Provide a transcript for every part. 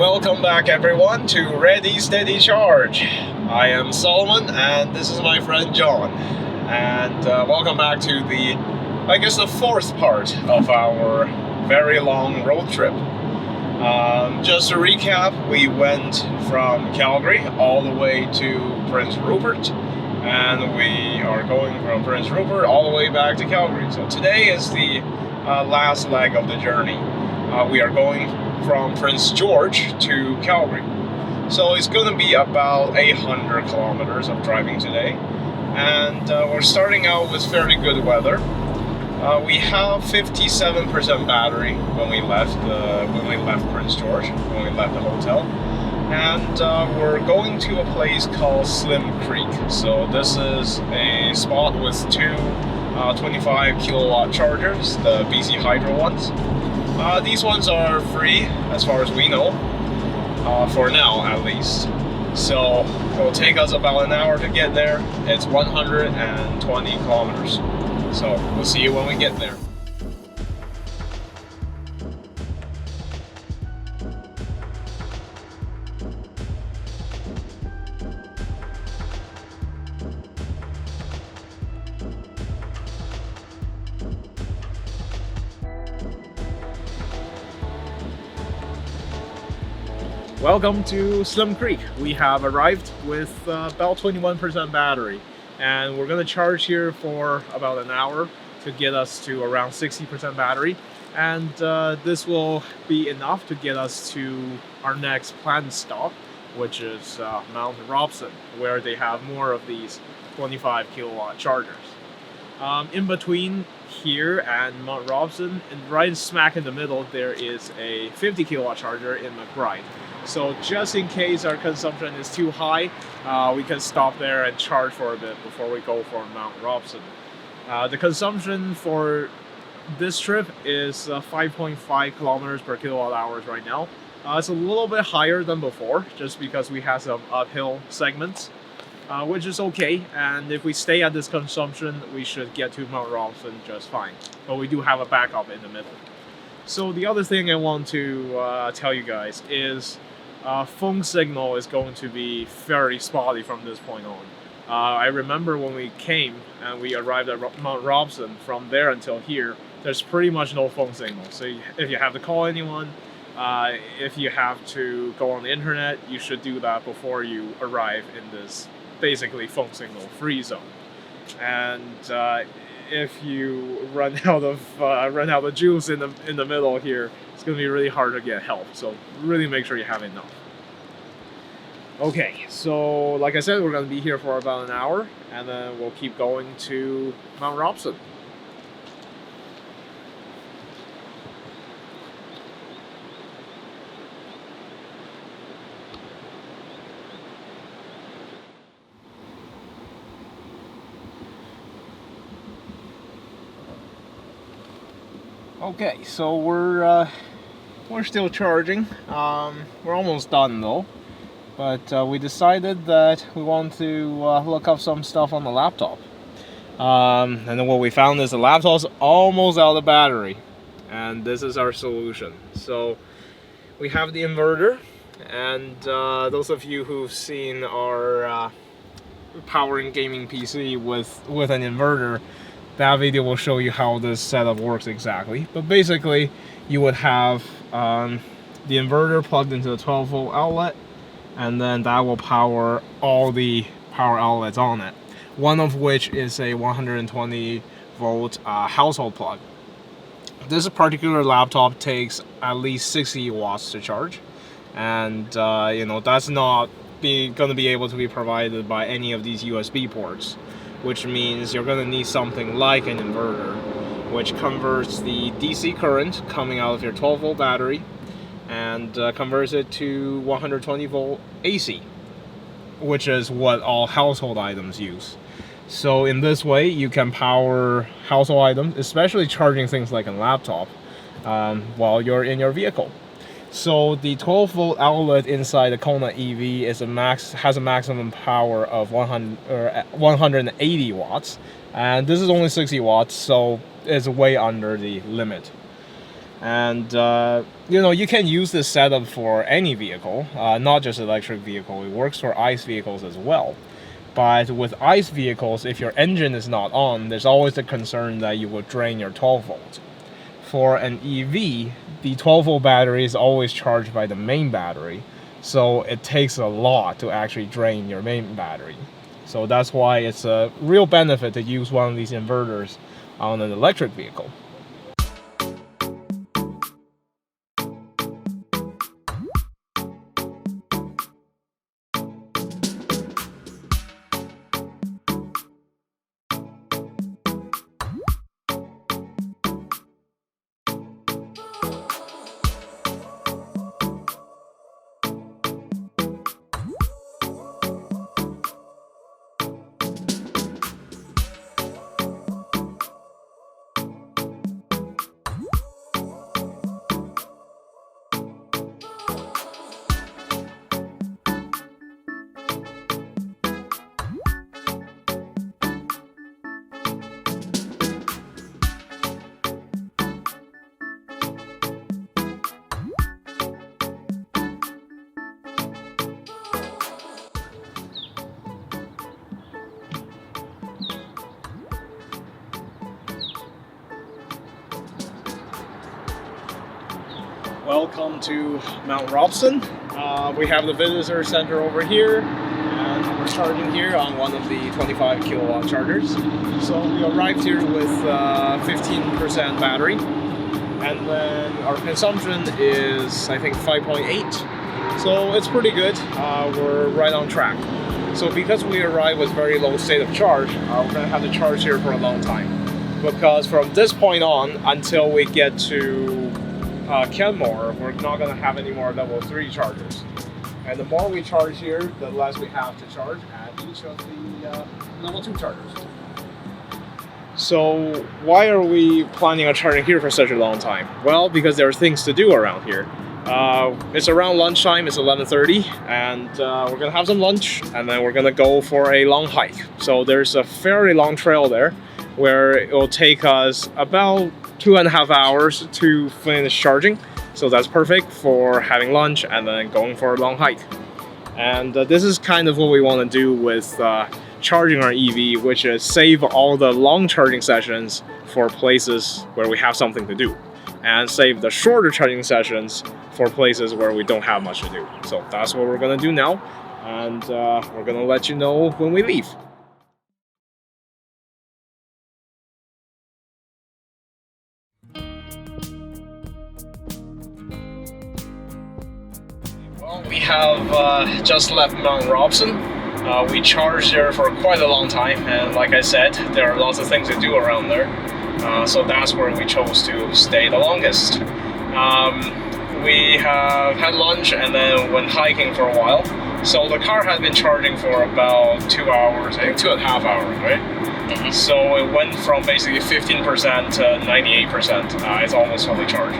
Welcome back everyone to Ready Steady Charge. I am Solomon and this is my friend John. And welcome back to the fourth part of our very long road trip. Just to recap, we went from Calgary all the way to Prince Rupert. And we are going from Prince Rupert all the way back to Calgary. So today is the last leg of the journey. We are going from Prince George to Calgary. So it's going to be about 800 kilometers of driving today. And we're starting out with fairly good weather. We have 57% battery when we left Prince George, when we left the hotel. And we're going to a place called Slim Creek. So this is a spot with two 25 kilowatt chargers, the BC Hydro ones. These ones are free, as far as we know, for now at least. So it will take us about an hour to get there. It's 120 kilometers. So we'll see you when we get there. Welcome to Slim Creek. We have arrived with about 21% battery, and we're going to charge here for about an hour to get us to around 60% battery, and this will be enough to get us to our next planned stop, which is Mt.Robson, where they have more of these 25 kilowatt chargers. In between here and Mt.Robson, and right smack in the middle, there is a 50 kilowatt charger in McBride. So just in case our consumption is too high, we can stop there and charge for a bit before we go for Mt.Robson. The consumption for this trip is 5.5 kilometers per kilowatt hours right now. It's a little bit higher than before, just because we have some uphill segments, which is okay. And if we stay at this consumption, we should get to Mt.Robson just fine. But we do have a backup in the middle. So the other thing I want to tell you guys is phone signal is going to be very spotty from this point on. I remember when we came and we arrived at Mt.Robson, from there until here, there's pretty much no phone signal. So if you have to call anyone, if you have to go on the internet, you should do that before you arrive in this basically phone signal free zone. And if you run out of juice in the middle here, it's going to be really hard to get help. So really make sure you have enough. Okay, so like I said, we're going to be here for about an hour, and then we'll keep going to Mt.Robson. Okay, so we're still charging. We're almost done though, but we decided that we want to look up some stuff on the laptop. And then what we found is the laptop's almost out of battery, and this is our solution. So we have the inverter, and those of you who've seen our powering gaming PC with an inverter, that video will show you how this setup works exactly. But basically, you would have the inverter plugged into the 12-volt outlet, and then that will power all the power outlets on it. One of which is a 120-volt household plug. This particular laptop takes at least 60 watts to charge, and that's not going to be able to be provided by any of these USB ports, which means you're going to need something like an inverter, which converts the DC current coming out of your 12-volt battery and converts it to 120-volt AC, which is what all household items use. So in this way, you can power household items, especially charging things like a laptop, while you're in your vehicle. So the 12-volt outlet inside the Kona EV has a maximum power of 180 watts, and this is only 60 watts, so it's way under the limit. And you know, you can use this setup for any vehicle, not just electric vehicle. It works for ICE vehicles as well. But with ICE vehicles, if your engine is not on, there's always the concern that you will drain your 12 volt. For an EV, the 12 volt battery is always charged by the main battery, so it takes a lot to actually drain your main battery. So that's why it's a real benefit to use one of these inverters on an electric vehicle. Welcome to Mt.Robson. We have the visitor center over here, and we're charging here on one of the 25 kilowatt chargers. So we arrived here with 15% battery, and then our consumption is, I think, 5.8. So it's pretty good. We're right on track. So because we arrived with very low state of charge, we're going to have to charge here for a long time. Because from this point on, until we get to Canmore, we're not going to have any more level 3 chargers. And the more we charge here, the less we have to charge at each of the level 2 chargers. So why are we planning on charging here for such a long time? Well, because there are things to do around here. It's around lunchtime, it's 11:30, and we're going to have some lunch, and then we're going to go for a long hike. So there's a fairly long trail there where it will take us about 2.5 hours to finish charging. So that's perfect for having lunch and then going for a long hike. And this is kind of what we want to do with charging our EV, which is save all the long charging sessions for places where we have something to do, and save the shorter charging sessions for places where we don't have much to do. So that's what we're going to do now, and we're going to let you know when we leave. Well, we have just left Mt.Robson. We charged there for quite a long time, and like I said, there are lots of things to do around there. So that's where we chose to stay the longest. We have had lunch and then went hiking for a while. So the car had been charging for about 2 hours, I think 2.5 hours, right? Mm-hmm. So it went from basically 15% to 98%. It's almost fully charged.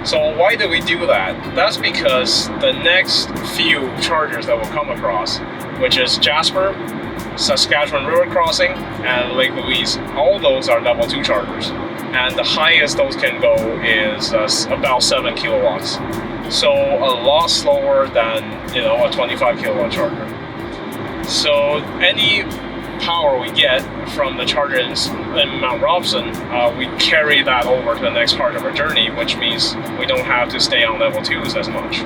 So why did we do that? That's because the next few chargers that we'll come across, which is Jasper, Saskatchewan River Crossing, and Lake Louise, all those are level 2 chargers. And the highest those can go is about 7 kilowatts. So a lot slower than, you know, a 25 kilowatt charger. So any power we get from the chargers in Mt.Robson, we carry that over to the next part of our journey, which means we don't have to stay on level 2s as much.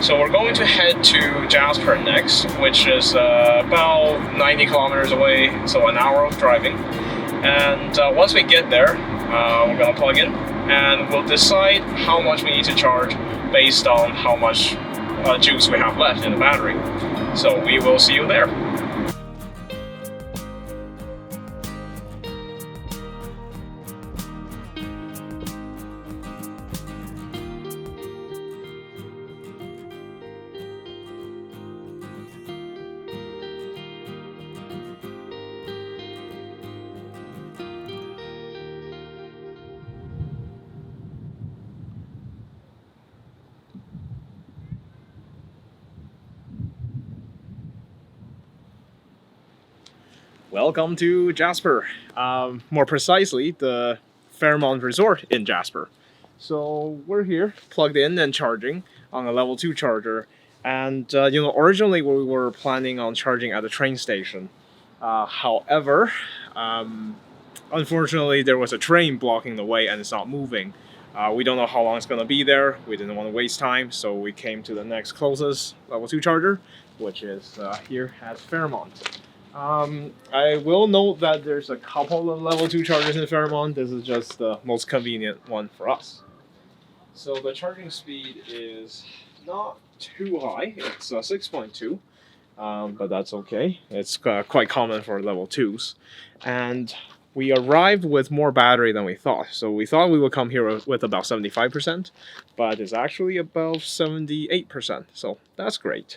So we're going to head to Jasper next, which is about 90 kilometers away, so an hour of driving. And once we get there, we're going to plug in, and we'll decide how much we need to charge based on how much juice we have left in the battery. So we will see you there. Welcome to Jasper, more precisely the Fairmont Resort in Jasper. So we're here, plugged in and charging on a level 2 charger. And originally we were planning on charging at the train station. However, unfortunately there was a train blocking the way and it's not moving. We don't know how long it's going to be there. We didn't want to waste time, so we came to the next closest level 2 charger, which is here at Fairmont. I will note that there's a couple of level 2 chargers in Fairmont. This is just the most convenient one for us. So the charging speed is not too high. It's 6.2, but that's okay. It's quite common for level 2s. And we arrived with more battery than we thought. So we thought we would come here with about 75%, but it's actually about 78%. So that's great.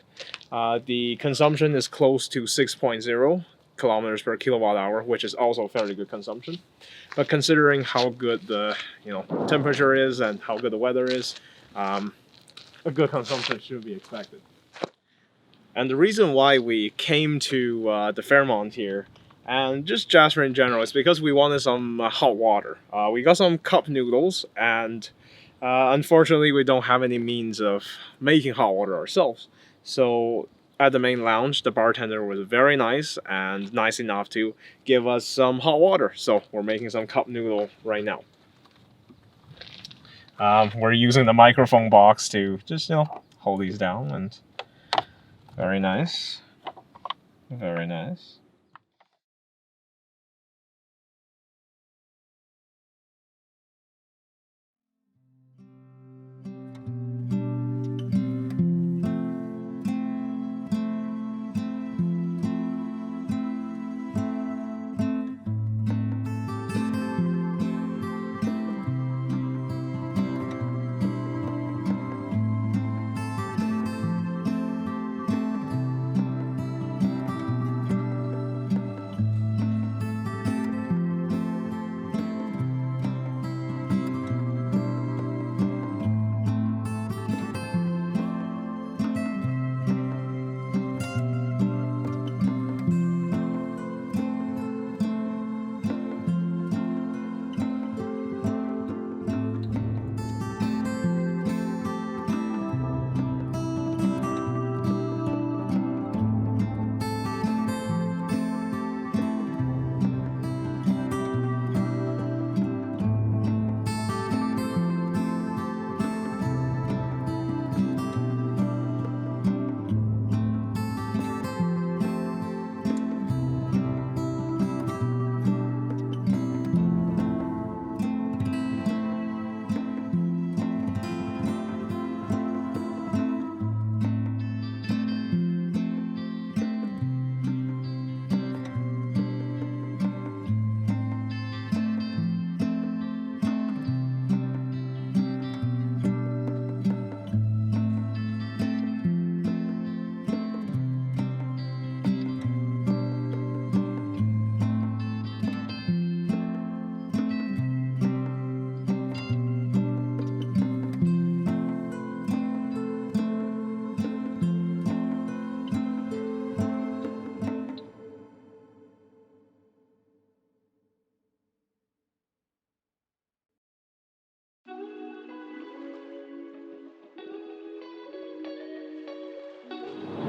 The consumption is close to 6.0 kilometers per kilowatt hour, which is also fairly good consumption. But considering how good the temperature is and how good the weather is, a good consumption should be expected. And the reason why we came to the Fairmont here, and just Jasper in general, is because we wanted some hot water. We got some cup noodles, and unfortunately we don't have any means of making hot water ourselves. So at the main lounge, the bartender was very nice and nice enough to give us some hot water. So we're making some cup noodle right now. We're using the microphone box to just hold these down, and very nice, very nice.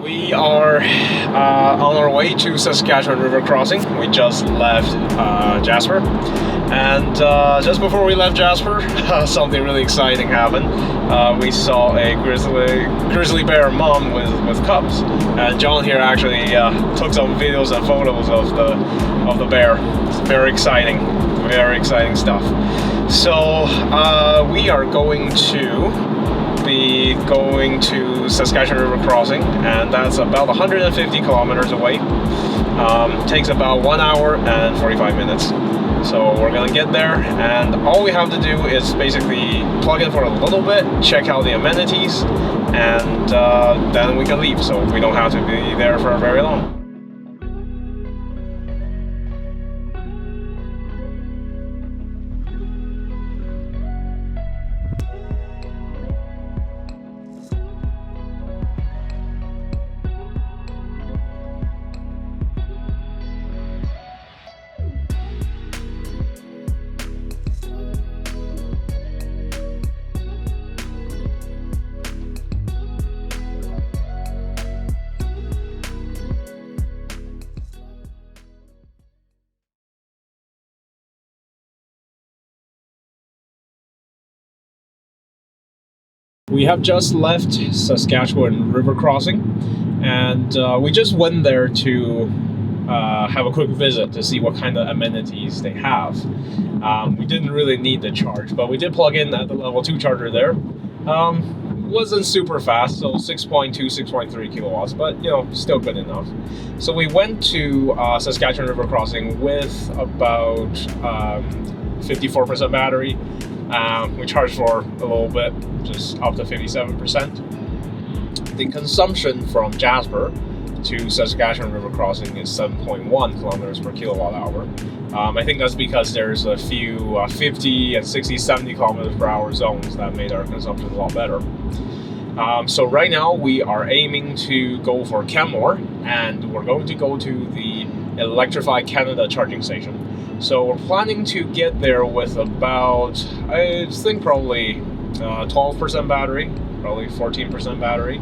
We are on our way to Saskatchewan River crossing. We just left Jasper, and just before we left Jasper, something really exciting happened. We saw a grizzly bear mom with cubs, and John here actually took some videos and photos of the bear. It's very exciting stuff. So we are going to be going to Saskatchewan River crossing, and that's about 150 kilometers away. Takes about 1 hour and 45 minutes. So we're gonna get there, and all we have to do is basically plug in for a little bit, check out the amenities, and then we can leave, so we don't have to be there for very long. We have just left Saskatchewan river crossing, and we just went there to have a quick visit to see what kind of amenities they have. We didn't really need the charge, but we did plug in at the level 2 charger there. Wasn't super fast, so 6.2, 6.3 kilowatts, but you know, still good enough. So we went to Saskatchewan river crossing with about 54% battery. We charged for a little bit, just up to 57%. The consumption from Jasper to Saskatchewan river crossing is 7.1 kilometers per kilowatt hour. I think that's because there's a few 50 and 60, 70 kilometers per hour zones that made our consumption a lot better. So right now we are aiming to go for Canmore, and we're going to go to the Electrified Canada charging station. So we're planning to get there with about, I think probably 12% battery, probably 14% battery.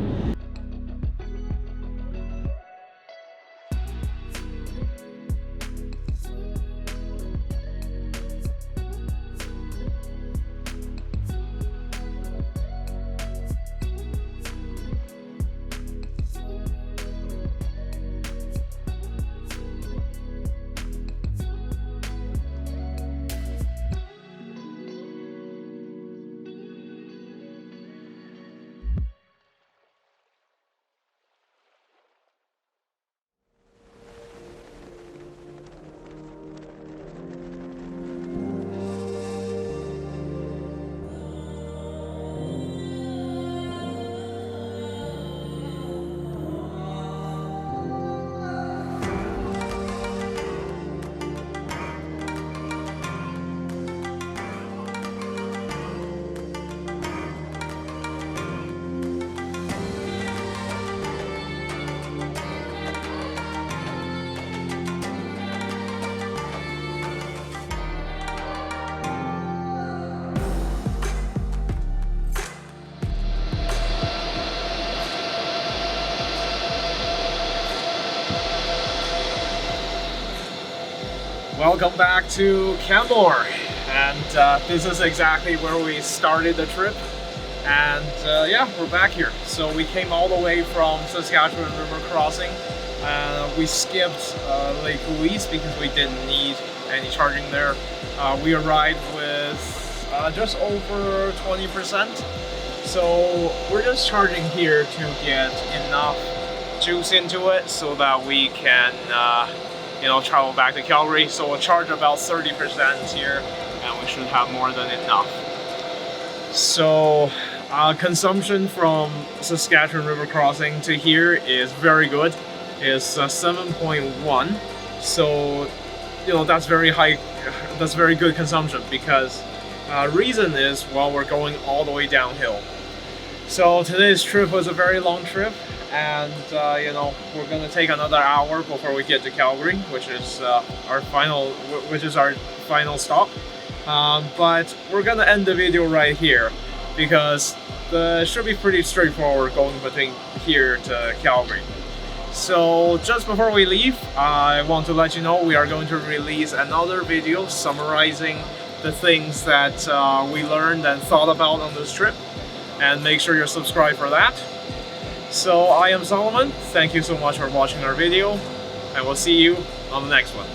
Welcome back to Canmore, and this is exactly where we started the trip, and yeah, we're back here. So we came all the way from Saskatchewan river crossing. We skipped Lake Louise because we didn't need any charging there. We arrived with just over 20%, so we're just charging here to get enough juice into it so that we can you know, travel back to Calgary. So we'll charge about 30% here, and we should have more than enough. So consumption from Saskatchewan river crossing to here is very good. It's 7.1. So you know, that's very high. That's very good consumption, because reason is, well, we're going all the way downhill. So today's trip was a very long trip, and you know, we're gonna take another hour before we get to Calgary, which is our final stop. But we're gonna end the video right here, because it should be pretty straightforward going between here to Calgary. So just before we leave, I want to let you know we are going to release another video summarizing the things that we learned and thought about on this trip, and make sure you're subscribed for that. So I am Solomon, thank you so much for watching our video, and we'll see you on the next one.